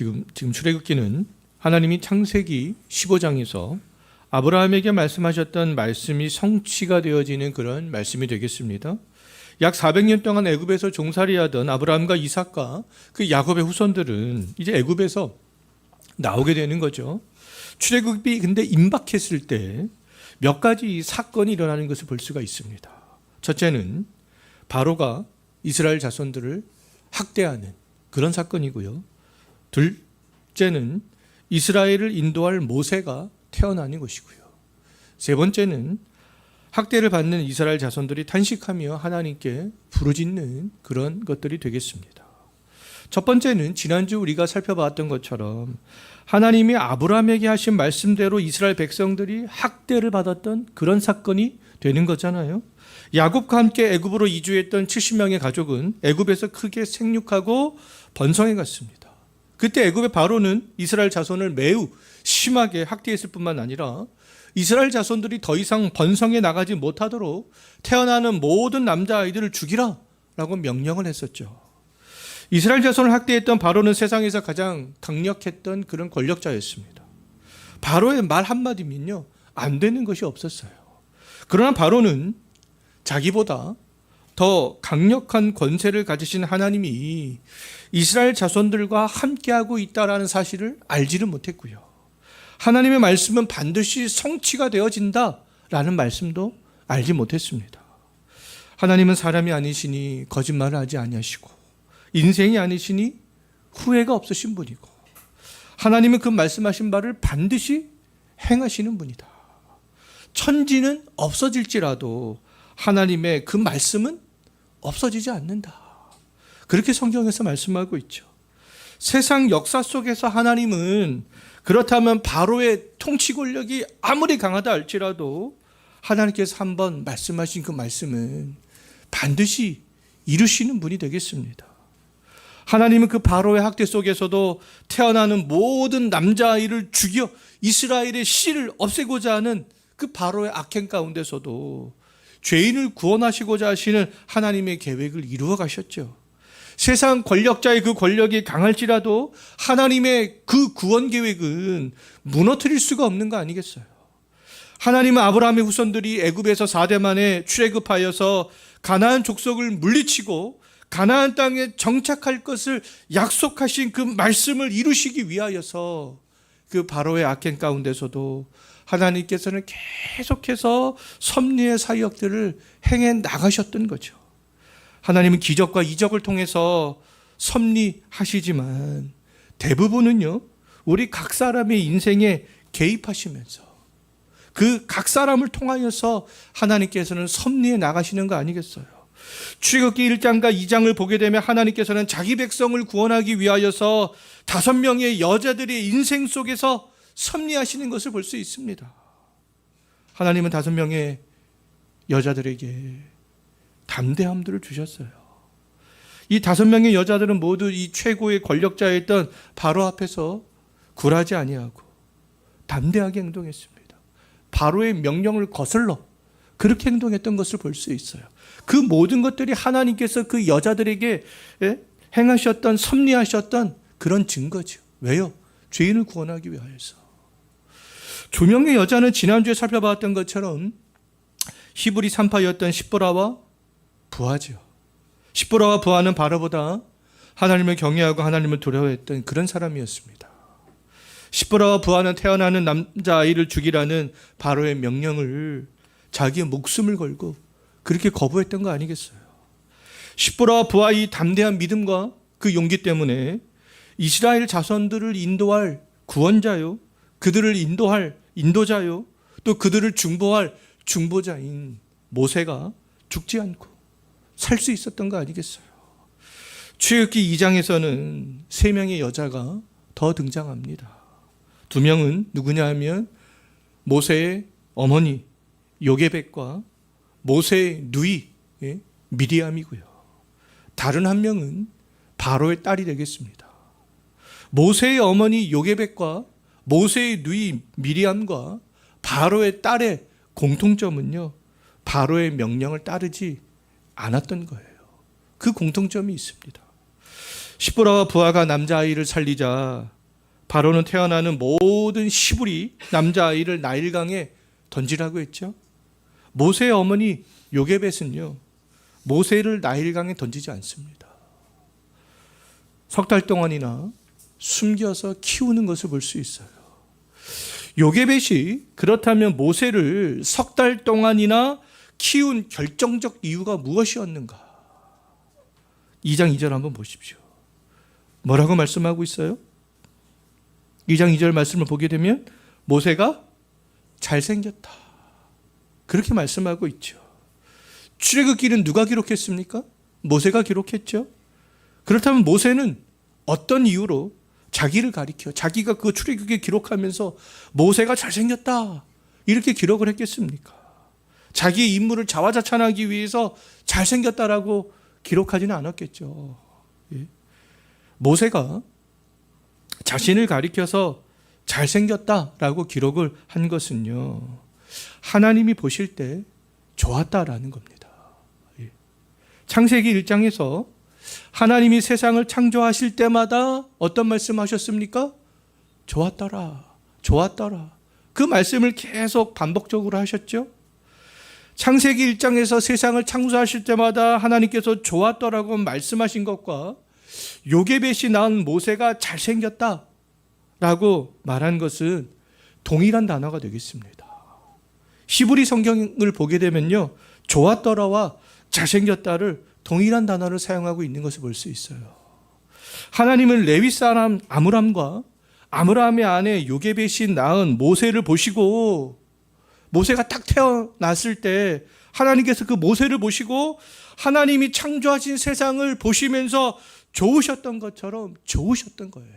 지금 출애굽기는 하나님이 창세기 15장에서 아브라함에게 말씀하셨던 말씀이 성취가 되어지는 그런 말씀이 되겠습니다. 약 400년 동안 애굽에서 종살이하던 아브라함과 이삭과 그 야곱의 후손들은 이제 애굽에서 나오게 되는 거죠. 출애굽이 근데 임박했을 때 몇 가지 사건이 일어나는 것을 볼 수가 있습니다. 첫째는 바로가 이스라엘 자손들을 학대하는 그런 사건이고요. 둘째는 이스라엘을 인도할 모세가 태어나는 것이고요. 세 번째는 학대를 받는 이스라엘 자손들이 탄식하며 하나님께 부르짖는 그런 것들이 되겠습니다. 첫 번째는 지난주 우리가 살펴봤던 것처럼 하나님이 아브라함에게 하신 말씀대로 이스라엘 백성들이 학대를 받았던 그런 사건이 되는 거잖아요. 야곱과 함께 애굽으로 이주했던 70명의 가족은 애굽에서 크게 생육하고 번성해 갔습니다. 그때 애굽의 바로는 이스라엘 자손을 매우 심하게 학대했을 뿐만 아니라 이스라엘 자손들이 더 이상 번성해 나가지 못하도록 태어나는 모든 남자아이들을 죽이라 라고 명령을 했었죠. 이스라엘 자손을 학대했던 바로는 세상에서 가장 강력했던 그런 권력자였습니다. 바로의 말 한마디면요 안 되는 것이 없었어요. 그러나 바로는 자기보다 더 강력한 권세를 가지신 하나님이 이스라엘 자손들과 함께하고 있다는 사실을 알지를 못했고요. 하나님의 말씀은 반드시 성취가 되어진다라는 말씀도 알지 못했습니다. 하나님은 사람이 아니시니 거짓말을 하지 아니하시고 인생이 아니시니 후회가 없으신 분이고 하나님은 그 말씀하신 바를 반드시 행하시는 분이다. 천지는 없어질지라도 하나님의 그 말씀은 없어지지 않는다. 그렇게 성경에서 말씀하고 있죠. 세상 역사 속에서 하나님은 그렇다면 바로의 통치 권력이 아무리 강하다 할지라도 하나님께서 한번 말씀하신 그 말씀은 반드시 이루시는 분이 되겠습니다. 하나님은 그 바로의 학대 속에서도 태어나는 모든 남자아이를 죽여 이스라엘의 씨를 없애고자 하는 그 바로의 악행 가운데서도 죄인을 구원하시고자 하시는 하나님의 계획을 이루어 가셨죠. 세상 권력자의 그 권력이 강할지라도 하나님의 그 구원 계획은 무너뜨릴 수가 없는 거 아니겠어요? 하나님은 아브라함의 후손들이 애굽에서 4대 만에 출애굽하여서 가나안 족속을 물리치고 가나안 땅에 정착할 것을 약속하신 그 말씀을 이루시기 위하여서 그 바로의 악행 가운데서도 하나님께서는 계속해서 섭리의 사역들을 행해 나가셨던 거죠. 하나님은 기적과 이적을 통해서 섭리하시지만 대부분은요 우리 각 사람의 인생에 개입하시면서 그 각 사람을 통하여서 하나님께서는 섭리해 나가시는 거 아니겠어요? 출애굽기 1장과 2장을 보게 되면 하나님께서는 자기 백성을 구원하기 위하여서 5명의 여자들의 인생 속에서 섭리하시는 것을 볼 수 있습니다. 하나님은 5명의 여자들에게 담대함들을 주셨어요. 이 5명의 여자들은 모두 이 최고의 권력자였던 바로 앞에서 굴하지 아니하고 담대하게 행동했습니다. 바로의 명령을 거슬러 그렇게 행동했던 것을 볼 수 있어요. 그 모든 것들이 하나님께서 그 여자들에게 행하셨던 섭리하셨던 그런 증거죠. 왜요? 죄인을 구원하기 위하여서. 두 명의 여자는 지난주에 살펴봤던 것처럼 히브리 산파였던 십보라와 부하죠. 십보라와 부하는 바로보다 하나님을 경외하고 하나님을 두려워했던 그런 사람이었습니다. 십보라와 부하는 태어나는 남자아이를 죽이라는 바로의 명령을 자기의 목숨을 걸고 그렇게 거부했던 거 아니겠어요? 십보라와 부하의 담대한 믿음과 그 용기 때문에 이스라엘 자손들을 인도할 구원자요, 그들을 인도할 인도자요, 또 그들을 중보할 중보자인 모세가 죽지 않고 살 수 있었던 거 아니겠어요? 출애굽기 2장에서는 3명의 여자가 더 등장합니다. 2명은 누구냐 하면 모세의 어머니 요게벳과 모세의 누이 미리암이고요. 다른 한 명은 바로의 딸이 되겠습니다. 모세의 어머니 요게벳과 모세의 누이 미리암과 바로의 딸의 공통점은요, 바로의 명령을 따르지 않았던 거예요. 그 공통점이 있습니다. 시보라와 부하가 남자아이를 살리자 바로는 태어나는 모든 시부리 남자아이를 나일강에 던지라고 했죠. 모세의 어머니 요게벳은요, 모세를 나일강에 던지지 않습니다. 석 달 동안이나 숨겨서 키우는 것을 볼 수 있어요. 요게벳이 그렇다면 모세를 석 달 동안이나 키운 결정적 이유가 무엇이었는가? 2장 2절 한번 보십시오. 뭐라고 말씀하고 있어요? 2장 2절 말씀을 보게 되면 모세가 잘생겼다, 그렇게 말씀하고 있죠. 출애굽기는 누가 기록했습니까? 모세가 기록했죠. 그렇다면 모세는 어떤 이유로 자기를 가리켜 자기가 그 출애굽기에 기록하면서 모세가 잘생겼다 이렇게 기록을 했겠습니까? 자기의 인물을 자화자찬하기 위해서 잘생겼다라고 기록하지는 않았겠죠. 예. 모세가 자신을 가리켜서 잘생겼다라고 기록을 한 것은요, 하나님이 보실 때 좋았다라는 겁니다. 예. 창세기 1장에서 하나님이 세상을 창조하실 때마다 어떤 말씀하셨습니까? 좋았더라, 좋았더라. 그 말씀을 계속 반복적으로 하셨죠. 창세기 1장에서 세상을 창조하실 때마다 하나님께서 좋았더라고 말씀하신 것과 요게벳이 낳은 모세가 잘생겼다라고 말한 것은 동일한 단어가 되겠습니다. 히브리 성경을 보게 되면요, 좋았더라와 잘생겼다를 동일한 단어를 사용하고 있는 것을 볼 수 있어요. 하나님은 레위 사람 아므람과 아므람의 아내 요게벳이 낳은 모세를 보시고, 모세가 딱 태어났을 때 하나님께서 그 모세를 보시고 하나님이 창조하신 세상을 보시면서 좋으셨던 것처럼 좋으셨던 거예요.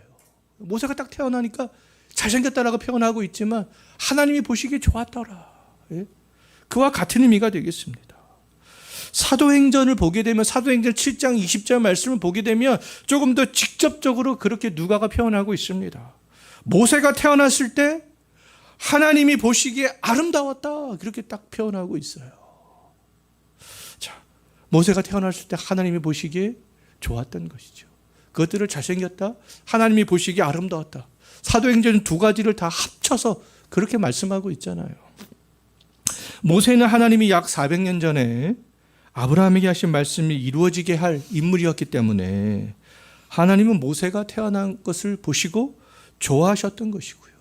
모세가 딱 태어나니까 잘생겼다라고 표현하고 있지만 하나님이 보시기에 좋았더라. 예? 그와 같은 의미가 되겠습니다. 사도행전을 보게 되면 사도행전 7장 20절 말씀을 보게 되면 조금 더 직접적으로 그렇게 누가가 표현하고 있습니다. 모세가 태어났을 때 하나님이 보시기에 아름다웠다, 그렇게 딱 표현하고 있어요. 자, 모세가 태어났을 때 하나님이 보시기에 좋았던 것이죠. 그것들을 잘생겼다, 하나님이 보시기에 아름다웠다. 사도행전 두 가지를 다 합쳐서 그렇게 말씀하고 있잖아요. 모세는 하나님이 약 400년 전에 아브라함에게 하신 말씀이 이루어지게 할 인물이었기 때문에 하나님은 모세가 태어난 것을 보시고 좋아하셨던 것이고요,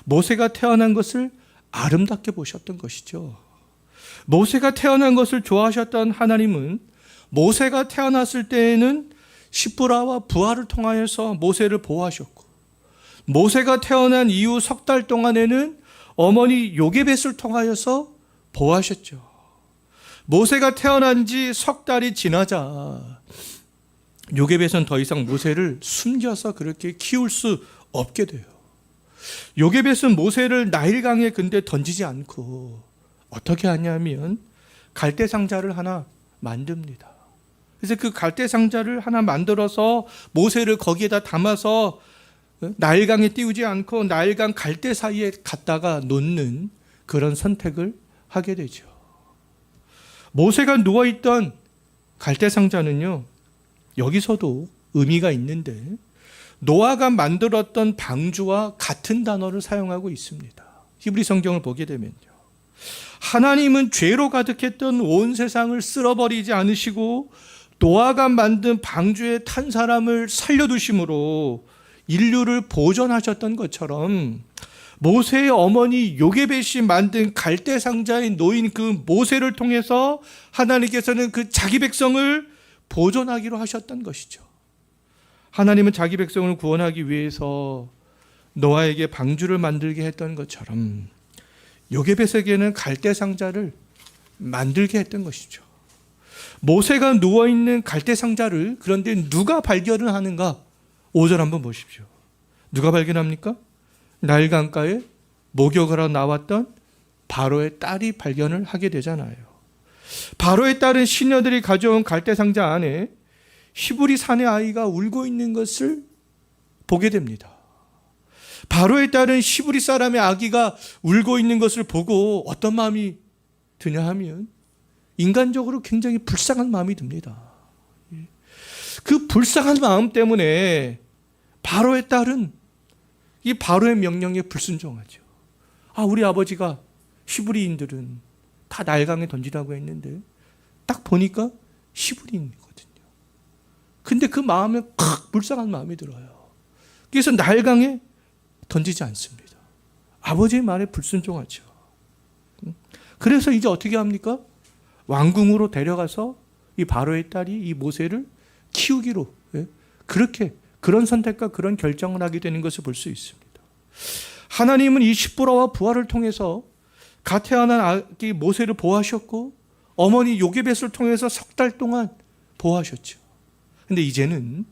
모세가 태어난 것을 아름답게 보셨던 것이죠. 모세가 태어난 것을 좋아하셨던 하나님은 모세가 태어났을 때에는 시프라와 부하를 통하여서 모세를 보호하셨고, 모세가 태어난 이후 석 달 동안에는 어머니 요게벳을 통하여서 보호하셨죠. 모세가 태어난 지 석 달이 지나자 요게벳은 더 이상 모세를 숨겨서 그렇게 키울 수 없게 돼요. 요게벳은 모세를 나일강에 근데 던지지 않고 어떻게 하냐면 갈대 상자를 하나 만듭니다. 그래서 그 갈대 상자를 하나 만들어서 모세를 거기에다 담아서 나일강에 띄우지 않고 나일강 갈대 사이에 갖다가 놓는 그런 선택을 하게 되죠. 모세가 누워있던 갈대 상자는요, 여기서도 의미가 있는데 노아가 만들었던 방주와 같은 단어를 사용하고 있습니다. 히브리 성경을 보게 되면요, 하나님은 죄로 가득했던 온 세상을 쓸어버리지 않으시고 노아가 만든 방주에 탄 사람을 살려두심으로 인류를 보존하셨던 것처럼 모세의 어머니 요게벳이 만든 갈대 상자에 놓인 그 모세를 통해서 하나님께서는 그 자기 백성을 보존하기로 하셨던 것이죠. 하나님은 자기 백성을 구원하기 위해서 노아에게 방주를 만들게 했던 것처럼 요게벳에게는 갈대 상자를 만들게 했던 것이죠. 모세가 누워있는 갈대 상자를 그런데 누가 발견을 하는가? 5절 한번 보십시오. 누가 발견합니까? 나일강가에 목욕을 하러 나왔던 바로의 딸이 발견을 하게 되잖아요. 바로의 딸은 시녀들이 가져온 갈대 상자 안에 히브리 사내 아이가 울고 있는 것을 보게 됩니다. 바로의 딸은 히브리 사람의 아기가 울고 있는 것을 보고 어떤 마음이 드냐 하면 인간적으로 굉장히 불쌍한 마음이 듭니다. 그 불쌍한 마음 때문에 바로의 딸은 이 바로의 명령에 불순종하죠. 우리 아버지가 히브리인들은 다 나일강에 던지라고 했는데 딱 보니까 히브리인이거든요. 근데 그 마음에 불쌍한 마음이 들어요. 그래서 나일강에 던지지 않습니다. 아버지의 말에 불순종하죠. 그래서 이제 어떻게 합니까? 왕궁으로 데려가서 이 바로의 딸이 이 모세를 키우기로 그런 선택과 그런 결정을 하게 되는 것을 볼 수 있습니다. 하나님은 이 십보라와 부하를 통해서 가태어난 아기 모세를 보호하셨고 어머니 요게벳을 통해서 석 달 동안 보호하셨죠. 근데 이제는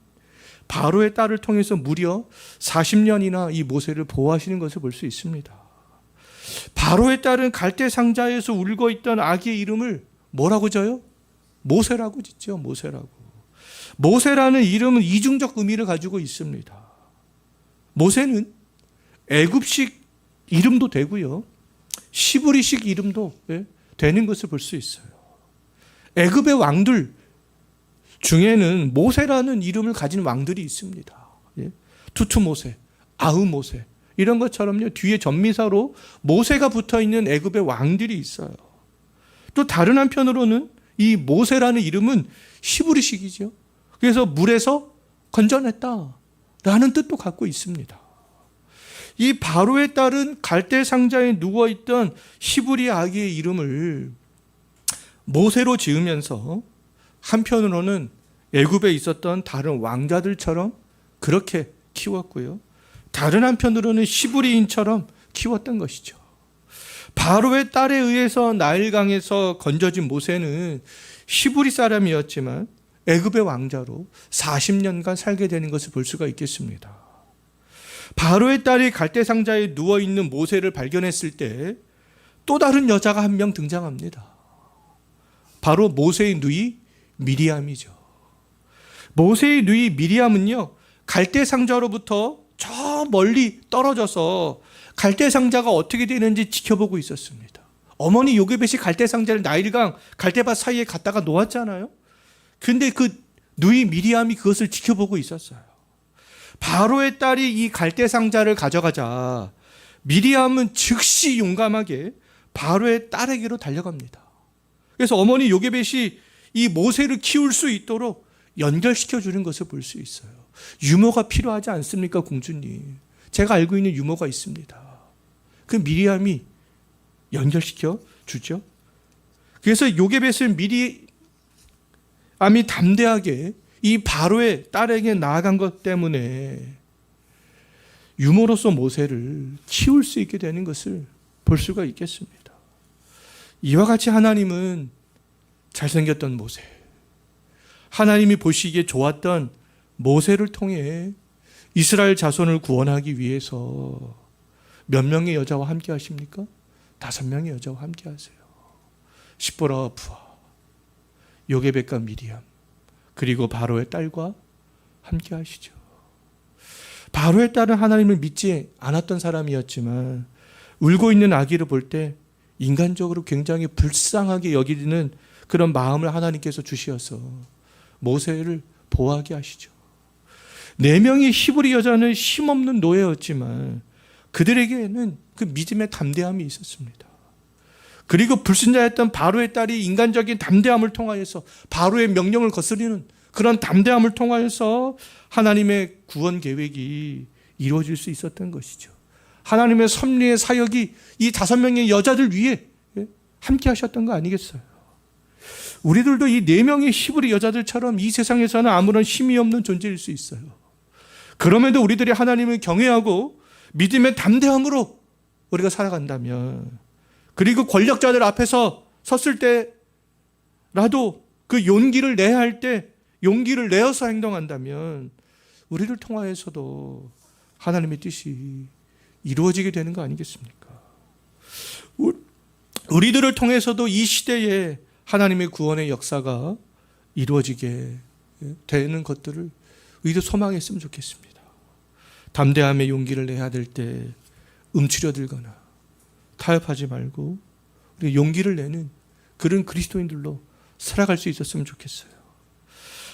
바로의 딸을 통해서 무려 40년이나 이 모세를 보호하시는 것을 볼 수 있습니다. 바로의 딸은 갈대 상자에서 울고 있던 아기의 이름을 뭐라고 져요? 모세라고 짓죠. 모세라고. 모세라는 이름은 이중적 의미를 가지고 있습니다. 모세는 애굽식 이름도 되고요, 시브리식 이름도 되는 것을 볼 수 있어요. 애굽의 왕들 중에는 모세라는 이름을 가진 왕들이 있습니다. 투투모세, 아흐모세 이런 것처럼요, 뒤에 전미사로 모세가 붙어있는 애굽의 왕들이 있어요. 또 다른 한편으로는 이 모세라는 이름은 시브리식이죠. 그래서 물에서 건져냈다라는 뜻도 갖고 있습니다. 이 바로의 딸은 갈대 상자에 누워있던 히브리 아기의 이름을 모세로 지으면서 한편으로는 애굽에 있었던 다른 왕자들처럼 그렇게 키웠고요, 다른 한편으로는 시브리인처럼 키웠던 것이죠. 바로의 딸에 의해서 나일강에서 건져진 모세는 시브리 사람이었지만 애굽의 왕자로 40년간 살게 되는 것을 볼 수가 있겠습니다. 바로의 딸이 갈대 상자에 누워있는 모세를 발견했을 때 또 다른 여자가 한 명 등장합니다. 바로 모세의 누이 미리암이죠. 모세의 누이 미리암은요, 갈대 상자로부터 저 멀리 떨어져서 갈대 상자가 어떻게 되는지 지켜보고 있었습니다. 어머니 요게벳이 갈대 상자를 나일강 갈대밭 사이에 갖다가 놓았잖아요. 근데 그 누이 미리암이 그것을 지켜보고 있었어요. 바로의 딸이 이 갈대 상자를 가져가자 미리암은 즉시 용감하게 바로의 딸에게로 달려갑니다. 그래서 어머니 요게벳이 이 모세를 키울 수 있도록 연결시켜 주는 것을 볼 수 있어요. 유모가 필요하지 않습니까, 공주님? 제가 알고 있는 유모가 있습니다. 그 미리암이 연결시켜 주죠. 그래서 요게벳을 미리암이 담대하게 이 바로의 딸에게 나아간 것 때문에 유모로서 모세를 키울 수 있게 되는 것을 볼 수가 있겠습니다. 이와 같이 하나님은 잘생겼던 모세, 하나님이 보시기에 좋았던 모세를 통해 이스라엘 자손을 구원하기 위해서 몇 명의 여자와 함께 하십니까? 5명의 여자와 함께 하세요. 십보라와 부하, 요게벳과 미리암, 그리고 바로의 딸과 함께 하시죠. 바로의 딸은 하나님을 믿지 않았던 사람이었지만 울고 있는 아기를 볼 때 인간적으로 굉장히 불쌍하게 여기는 그런 마음을 하나님께서 주시어서 모세를 보호하게 하시죠. 4명의 히브리 여자는 힘없는 노예였지만 그들에게는 그 믿음의 담대함이 있었습니다. 그리고 불신자였던 바로의 딸이 인간적인 담대함을 통하여서 바로의 명령을 거스르는 그런 담대함을 통하여서 하나님의 구원 계획이 이루어질 수 있었던 것이죠. 하나님의 섭리의 사역이 이 5명의 여자들 위에 함께 하셨던 거 아니겠어요? 우리들도 이 4명의 히브리 여자들처럼 이 세상에서는 아무런 힘이 없는 존재일 수 있어요. 그럼에도 우리들이 하나님을 경외하고 믿음의 담대함으로 우리가 살아간다면, 그리고 권력자들 앞에서 섰을 때라도 그 용기를 내야 할 때 용기를 내어서 행동한다면 우리를 통하여서도 하나님의 뜻이 이루어지게 되는 거 아니겠습니까? 우리들을 통해서도 이 시대에 하나님의 구원의 역사가 이루어지게 되는 것들을 우리도 소망했으면 좋겠습니다. 담대함의 용기를 내야 될 때 움츠려들거나 타협하지 말고 우리 용기를 내는 그런 그리스도인들로 살아갈 수 있었으면 좋겠어요.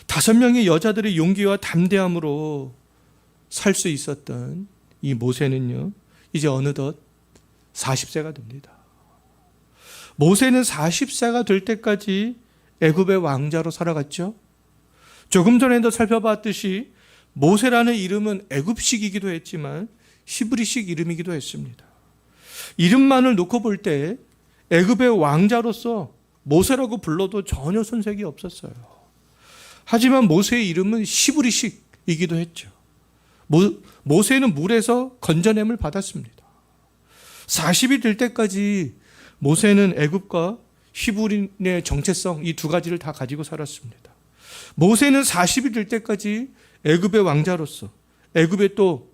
5명의 여자들의 용기와 담대함으로 살 수 있었던 이 모세는요, 이제 어느덧 40세가 됩니다. 모세는 40세가 될 때까지 애굽의 왕자로 살아갔죠. 조금 전에도 살펴봤듯이 모세라는 이름은 애굽식이기도 했지만 히브리식 이름이기도 했습니다. 이름만을 놓고 볼 때 애굽의 왕자로서 모세라고 불러도 전혀 손색이 없었어요. 하지만 모세의 이름은 히브리식이기도 했죠. 모세는 물에서 건져냄을 받았습니다. 40이 될 때까지 모세는 애굽과 히브리의 정체성 이 두 가지를 다 가지고 살았습니다. 모세는 40이 될 때까지 애굽의 왕자로서, 애굽의 또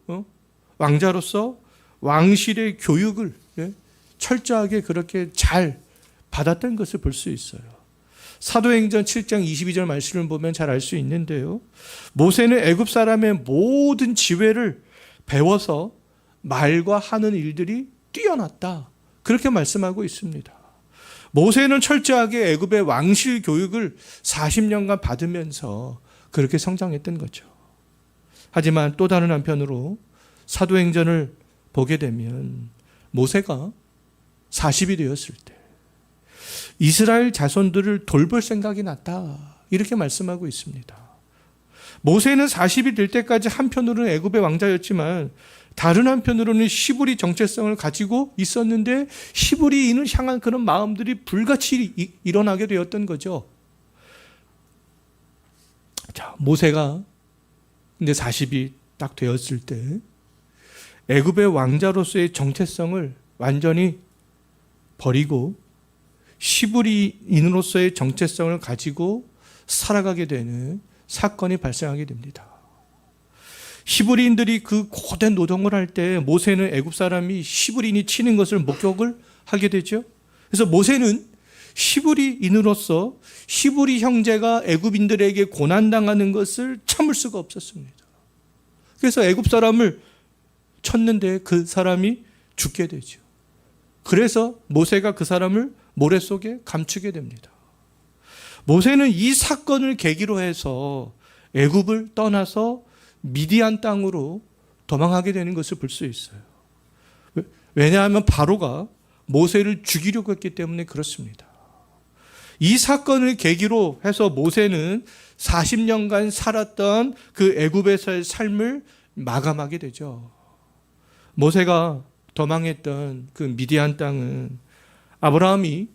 왕자로서 왕실의 교육을 철저하게 그렇게 잘 받았던 것을 볼 수 있어요. 사도행전 7장 22절 말씀을 보면 잘 알 수 있는데요. 모세는 애굽 사람의 모든 지혜를 배워서 말과 하는 일들이 뛰어났다. 그렇게 말씀하고 있습니다. 모세는 철저하게 애굽의 왕실 교육을 40년간 받으면서 그렇게 성장했던 거죠. 하지만 또 다른 한편으로 사도행전을 보게 되면 모세가 40이 되었을 때 이스라엘 자손들을 돌볼 생각이 났다. 이렇게 말씀하고 있습니다. 모세는 40이 될 때까지 한편으로는 애굽의 왕자였지만 다른 한편으로는 히브리 정체성을 가지고 있었는데 히브리인을 향한 그런 마음들이 불같이 일어나게 되었던 거죠. 자, 모세가 이제 40이 딱 되었을 때 애굽의 왕자로서의 정체성을 완전히 버리고 히브리인으로서의 정체성을 가지고 살아가게 되는 사건이 발생하게 됩니다. 히브리인들이 그 고된 노동을 할 때 모세는 애굽 사람이 히브리인이 치는 것을 목격을 하게 되죠. 그래서 모세는 히브리인으로서 히브리 형제가 애굽인들에게 고난당하는 것을 참을 수가 없었습니다. 그래서 애굽 사람을 쳤는데 그 사람이 죽게 되죠. 그래서 모세가 그 사람을 모래 속에 감추게 됩니다. 모세는 이 사건을 계기로 해서 애굽을 떠나서 미디안 땅으로 도망하게 되는 것을 볼 수 있어요. 왜냐하면 바로가 모세를 죽이려고 했기 때문에 그렇습니다. 이 사건을 계기로 해서 모세는 40년간 살았던 그 애굽에서의 삶을 마감하게 되죠. 모세가 도망했던 그 미디안 땅은 아브라함이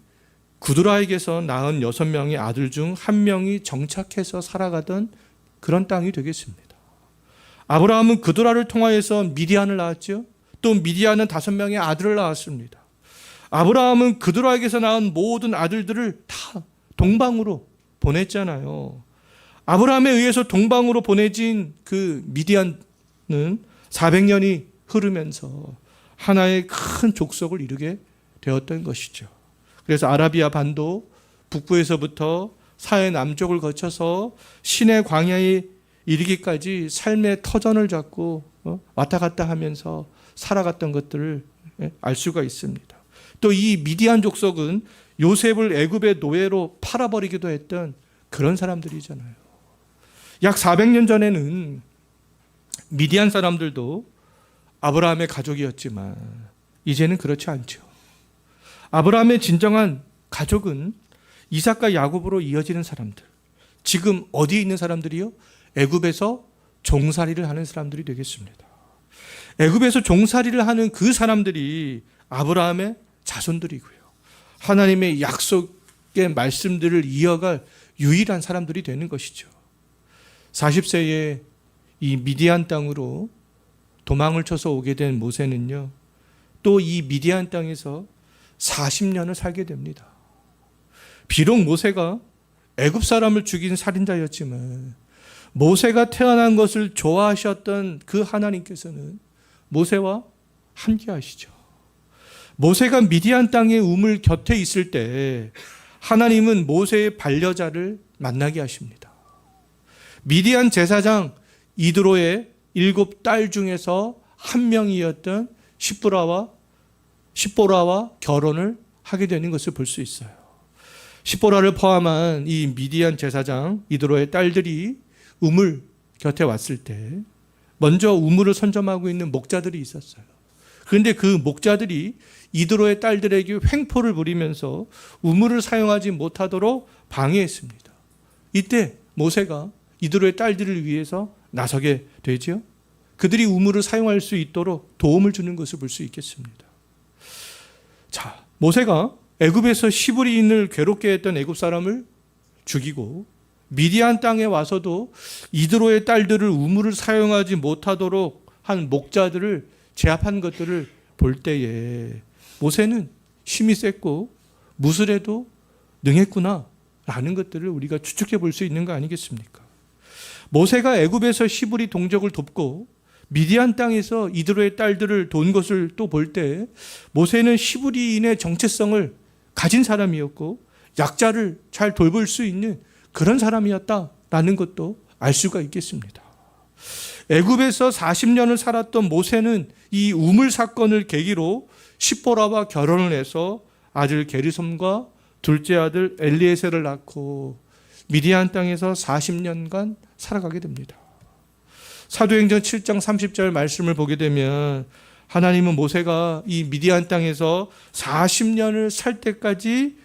구드라에게서 낳은 6명의 아들 중 1명이 정착해서 살아가던 그런 땅이 되겠습니다. 아브라함은 구드라를 통하여서 미디안을 낳았죠. 또 미디안은 5명의 아들을 낳았습니다. 아브라함은 구드라에게서 낳은 모든 아들들을 다 동방으로 보냈잖아요. 아브라함에 의해서 동방으로 보내진 그 미디안은 400년이 흐르면서 하나의 큰 족속을 이루게 되었던 것이죠. 그래서 아라비아 반도 북부에서부터 사해 남쪽을 거쳐서 시내 광야에 이르기까지 삶의 터전을 잡고 왔다 갔다 하면서 살아갔던 것들을 알 수가 있습니다. 또 이 미디안 족속은 요셉을 애굽의 노예로 팔아버리기도 했던 그런 사람들이잖아요. 약 400년 전에는 미디안 사람들도 아브라함의 가족이었지만 이제는 그렇지 않죠. 아브라함의 진정한 가족은 이삭과 야곱으로 이어지는 사람들. 지금 어디에 있는 사람들이요? 애굽에서 종살이를 하는 사람들이 되겠습니다. 애굽에서 종살이를 하는 그 사람들이 아브라함의 자손들이고요. 하나님의 약속의 말씀들을 이어갈 유일한 사람들이 되는 것이죠. 40세에 이 미디안 땅으로 도망을 쳐서 오게 된 모세는요, 또 이 미디안 땅에서 40년을 살게 됩니다. 비록 모세가 애굽 사람을 죽인 살인자였지만 모세가 태어난 것을 좋아하셨던 그 하나님께서는 모세와 함께 하시죠. 모세가 미디안 땅의 우물 곁에 있을 때 하나님은 모세의 반려자를 만나게 하십니다. 미디안 제사장 이드로의 7딸 중에서 한 명이었던 십보라와 결혼을 하게 되는 것을 볼 수 있어요. 시보라를 포함한 이 미디안 제사장 이드로의 딸들이 우물 곁에 왔을 때 먼저 우물을 선점하고 있는 목자들이 있었어요. 그런데 그 목자들이 이드로의 딸들에게 횡포를 부리면서 우물을 사용하지 못하도록 방해했습니다. 이때 모세가 이드로의 딸들을 위해서 나서게 되죠. 그들이 우물을 사용할 수 있도록 도움을 주는 것을 볼 수 있겠습니다. 자, 모세가 애굽에서 시브리인을 괴롭게 했던 애굽 사람을 죽이고 미디안 땅에 와서도 이드로의 딸들을 우물을 사용하지 못하도록 한 목자들을 제압한 것들을 볼 때에 모세는 힘이 셌고 무술에도 능했구나 라는 것들을 우리가 추측해 볼 수 있는 거 아니겠습니까? 모세가 애굽에서 시브리 동족을 돕고 미디안 땅에서 이드로의 딸들을 돈 것을 또 볼 때 모세는 시브리인의 정체성을 가진 사람이었고 약자를 잘 돌볼 수 있는 그런 사람이었다라는 것도 알 수가 있겠습니다. 애굽에서 40년을 살았던 모세는 이 우물 사건을 계기로 십보라와 결혼을 해서 아들 게르솜과 둘째 아들 엘리에셀을 낳고 미디안 땅에서 40년간 살아가게 됩니다. 사도행전 7장 30절 말씀을 보게 되면 하나님은 모세가 이 미디안 땅에서 40년을 살 때까지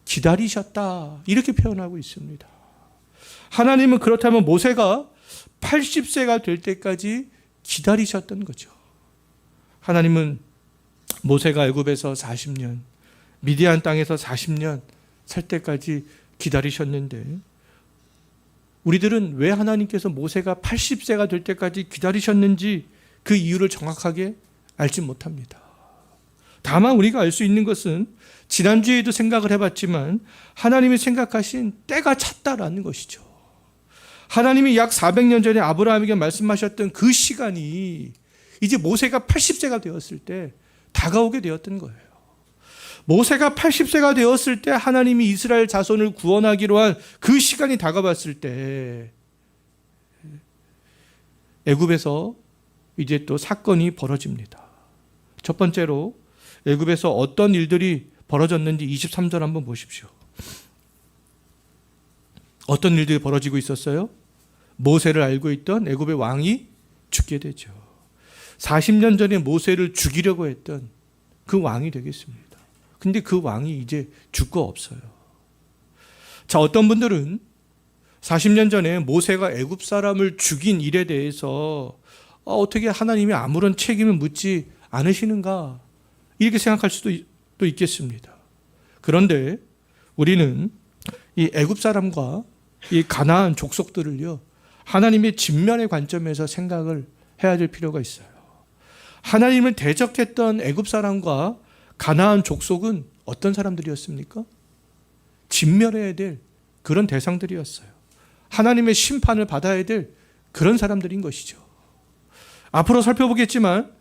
기다리셨다 이렇게 표현하고 있습니다. 하나님은 그렇다면 모세가 80세가 될 때까지 기다리셨던 거죠. 하나님은 모세가 애굽에서 40년, 미디안 땅에서 40년 살 때까지 기다리셨는데 우리들은 왜 하나님께서 모세가 80세가 될 때까지 기다리셨는지 그 이유를 정확하게 알지 못합니다. 다만 우리가 알 수 있는 것은 지난주에도 생각을 해봤지만 하나님이 생각하신 때가 찼다라는 것이죠. 하나님이 약 400년 전에 아브라함에게 말씀하셨던 그 시간이 이제 모세가 80세가 되었을 때 다가오게 되었던 거예요. 모세가 80세가 되었을 때 하나님이 이스라엘 자손을 구원하기로 한 그 시간이 다가왔을 때 애굽에서 이제 또 사건이 벌어집니다. 첫 번째로 애굽에서 어떤 일들이 벌어졌는지 23절 한번 보십시오. 어떤 일들이 벌어지고 있었어요? 모세를 알고 있던 애굽의 왕이 죽게 되죠. 40년 전에 모세를 죽이려고 했던 그 왕이 되겠습니다. 근데 그 왕이 이제 죽고 없어요. 자, 어떤 분들은 40년 전에 모세가 애굽 사람을 죽인 일에 대해서 어떻게 하나님이 아무런 책임을 묻지 않으시는가 이렇게 생각할 수도 또 있겠습니다. 그런데 우리는 이 애굽 사람과 이 가나안 족속들을요 하나님의 진면의 관점에서 생각을 해야 될 필요가 있어요. 하나님을 대적했던 애굽 사람과 가나안 족속은 어떤 사람들이었습니까? 진멸해야 될 그런 대상들이었어요. 하나님의 심판을 받아야 될 그런 사람들인 것이죠. 앞으로 살펴보겠지만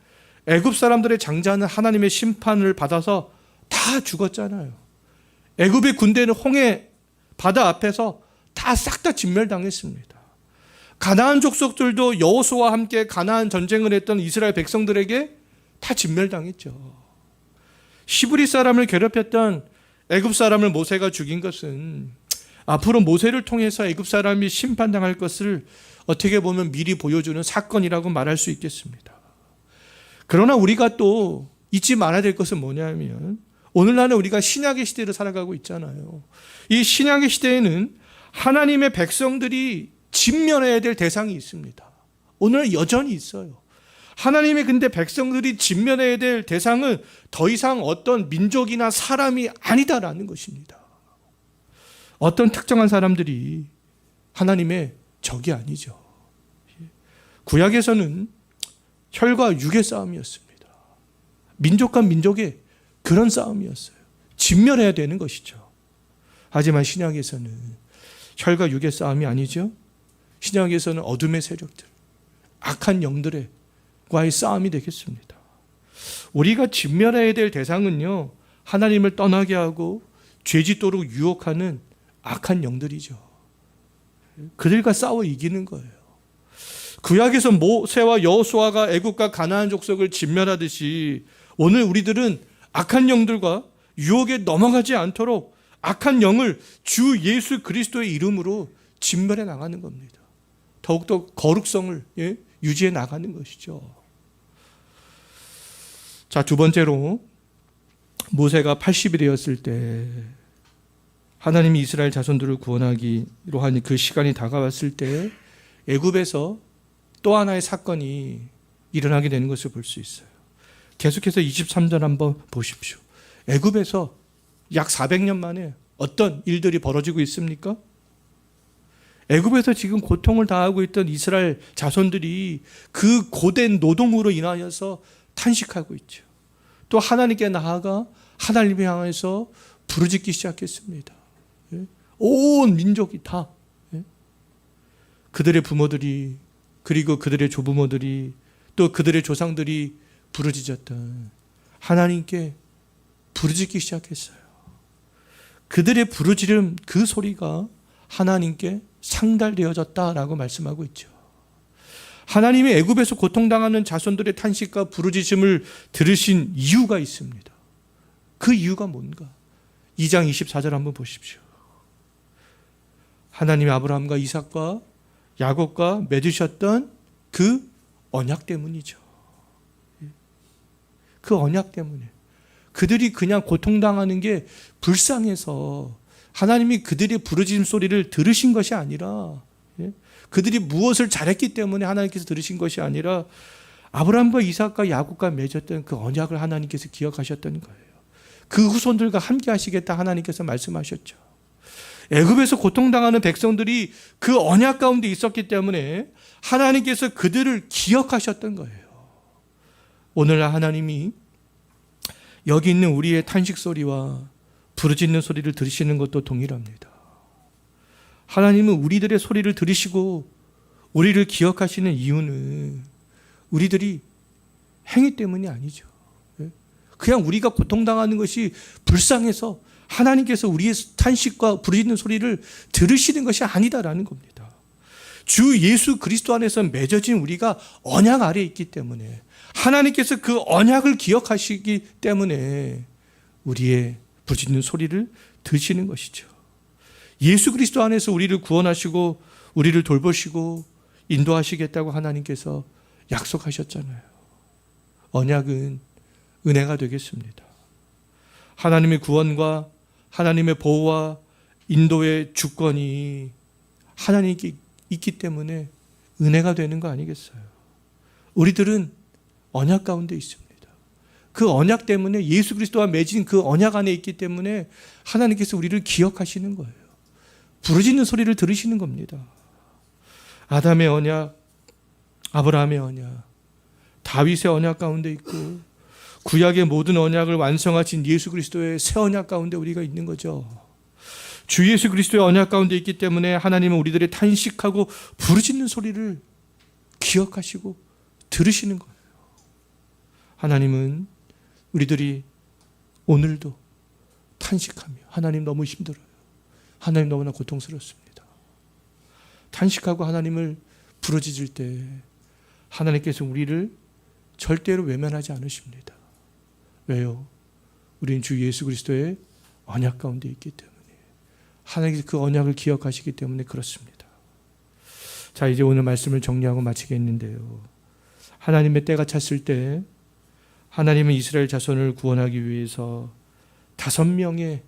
애굽 사람들의 장자는 하나님의 심판을 받아서 다 죽었잖아요. 애굽의 군대는 홍해 바다 앞에서 다 싹 다 진멸당했습니다. 가나안 족속들도 여호수아와 함께 가나안 전쟁을 했던 이스라엘 백성들에게 다 진멸당했죠. 시브리 사람을 괴롭혔던 애굽 사람을 모세가 죽인 것은 앞으로 모세를 통해서 애굽 사람이 심판당할 것을 어떻게 보면 미리 보여주는 사건이라고 말할 수 있겠습니다. 그러나 우리가 또 잊지 말아야 될 것은 뭐냐면 오늘날은 우리가 신약의 시대를 살아가고 있잖아요. 이 신약의 시대에는 하나님의 백성들이 직면해야 될 대상이 있습니다. 오늘 여전히 있어요. 하나님의 근데 백성들이 직면해야 될 대상은 더 이상 어떤 민족이나 사람이 아니다라는 것입니다. 어떤 특정한 사람들이 하나님의 적이 아니죠. 구약에서는 혈과 육의 싸움이었습니다. 민족과 민족의 그런 싸움이었어요. 진멸해야 되는 것이죠. 하지만 신약에서는 혈과 육의 싸움이 아니죠. 신약에서는 어둠의 세력들, 악한 영들의 과의 싸움이 되겠습니다. 우리가 진멸해야 될 대상은요, 하나님을 떠나게 하고 죄짓도록 유혹하는 악한 영들이죠. 그들과 싸워 이기는 거예요. 구약에서 모세와 여호수아가 애굽과 가나안 족속을 진멸하듯이 오늘 우리들은 악한 영들과 유혹에 넘어가지 않도록 악한 영을 주 예수 그리스도의 이름으로 진멸해 나가는 겁니다. 더욱더 거룩성을 유지해 나가는 것이죠. 자, 두 번째로 모세가 80이 되었을 때 하나님이 이스라엘 자손들을 구원하기로 하는 그 시간이 다가왔을 때 애굽에서 또 하나의 사건이 일어나게 되는 것을 볼 수 있어요. 계속해서 23절 한번 보십시오. 애굽에서 약 400년 만에 어떤 일들이 벌어지고 있습니까? 애굽에서 지금 고통을 당하고 있던 이스라엘 자손들이 그 고된 노동으로 인하여서 탄식하고 있죠. 또 하나님께 나아가 하나님을 향해서 부르짖기 시작했습니다. 온 민족이 다 그들의 부모들이 그리고 그들의 조부모들이 또 그들의 조상들이 부르짖었던 하나님께 부르짖기 시작했어요. 그들의 부르짖음 그 소리가 하나님께 상달되어졌다라고 말씀하고 있죠. 하나님이 애굽에서 고통당하는 자손들의 탄식과 부르짖음을 들으신 이유가 있습니다. 그 이유가 뭔가? 2장 24절 한번 보십시오. 하나님이 아브라함과 이삭과 야곱과 맺으셨던 그 언약 때문이죠. 그 언약 때문에 그들이 그냥 고통당하는 게 불쌍해서 하나님이 그들의 부르짖음 소리를 들으신 것이 아니라 그들이 무엇을 잘했기 때문에 하나님께서 들으신 것이 아니라 아브라함과 이삭과 야곱과 맺었던 그 언약을 하나님께서 기억하셨던 거예요. 그 후손들과 함께 하시겠다 하나님께서 말씀하셨죠. 애굽에서 고통당하는 백성들이 그 언약 가운데 있었기 때문에 하나님께서 그들을 기억하셨던 거예요. 오늘날 하나님이 여기 있는 우리의 탄식 소리와 부르짖는 소리를 들으시는 것도 동일합니다. 하나님은 우리들의 소리를 들으시고 우리를 기억하시는 이유는 우리들이 행위 때문이 아니죠. 그냥 우리가 고통당하는 것이 불쌍해서 하나님께서 우리의 탄식과 부르짖는 소리를 들으시는 것이 아니다라는 겁니다. 주 예수 그리스도 안에서 맺어진 우리가 언약 아래에 있기 때문에 하나님께서 그 언약을 기억하시기 때문에 우리의 부르짖는 소리를 들으시는 것이죠. 예수 그리스도 안에서 우리를 구원하시고 우리를 돌보시고 인도하시겠다고 하나님께서 약속하셨잖아요. 언약은 은혜가 되겠습니다. 하나님의 구원과 하나님의 보호와 인도의 주권이 하나님께 있기 때문에 은혜가 되는 거 아니겠어요? 우리들은 언약 가운데 있습니다. 그 언약 때문에 예수 그리스도와 맺은 그 언약 안에 있기 때문에 하나님께서 우리를 기억하시는 거예요. 부르짖는 소리를 들으시는 겁니다. 아담의 언약, 아브라함의 언약, 다윗의 언약 가운데 있고 구약의 모든 언약을 완성하신 예수 그리스도의 새 언약 가운데 우리가 있는 거죠. 주 예수 그리스도의 언약 가운데 있기 때문에 하나님은 우리들의 탄식하고 부르짖는 소리를 기억하시고 들으시는 거예요. 하나님은 우리들이 오늘도 탄식하며 하나님 너무 힘들어요. 하나님 너무나 고통스럽습니다. 탄식하고 하나님을 부르짖을 때 하나님께서 우리를 절대로 외면하지 않으십니다. 왜요? 우리는 주 예수 그리스도의 언약 가운데 있기 때문에 하나님께서 그 언약을 기억하시기 때문에 그렇습니다. 자, 이제 오늘 말씀을 정리하고 마치겠는데요. 하나님의 때가 찼을 때 하나님은 이스라엘 자손을 구원하기 위해서 5명의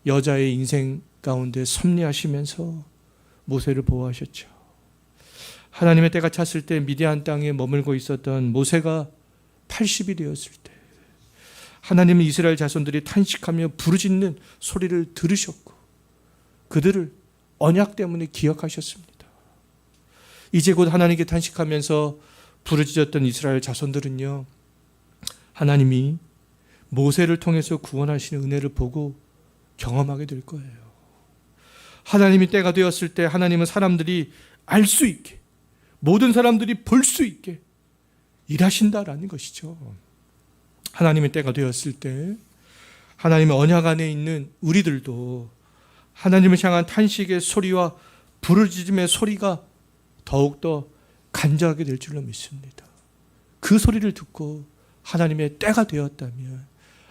여자의 인생 가운데 섭리하시면서 모세를 보호하셨죠. 하나님의 때가 찼을 때 미디안 땅에 머물고 있었던 모세가 80이 되었을 때 하나님은 이스라엘 자손들이 탄식하며 부르짖는 소리를 들으셨고 그들을 언약 때문에 기억하셨습니다. 이제 곧 하나님께 탄식하면서 부르짖었던 이스라엘 자손들은요, 하나님이 모세를 통해서 구원하시는 은혜를 보고 경험하게 될 거예요. 하나님이 때가 되었을 때 하나님은 사람들이 알 수 있게, 모든 사람들이 볼 수 있게 일하신다라는 것이죠. 하나님의 때가 되었을 때 하나님의 언약 안에 있는 우리들도 하나님을 향한 탄식의 소리와 부르짖음의 소리가 더욱더 간절하게 될 줄로 믿습니다. 그 소리를 듣고 하나님의 때가 되었다면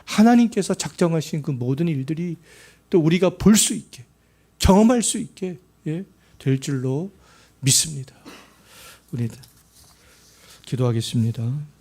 하나님께서 작정하신 그 모든 일들이 또 우리가 볼 수 있게 경험할 수 있게 될 줄로 믿습니다. 우리 기도하겠습니다.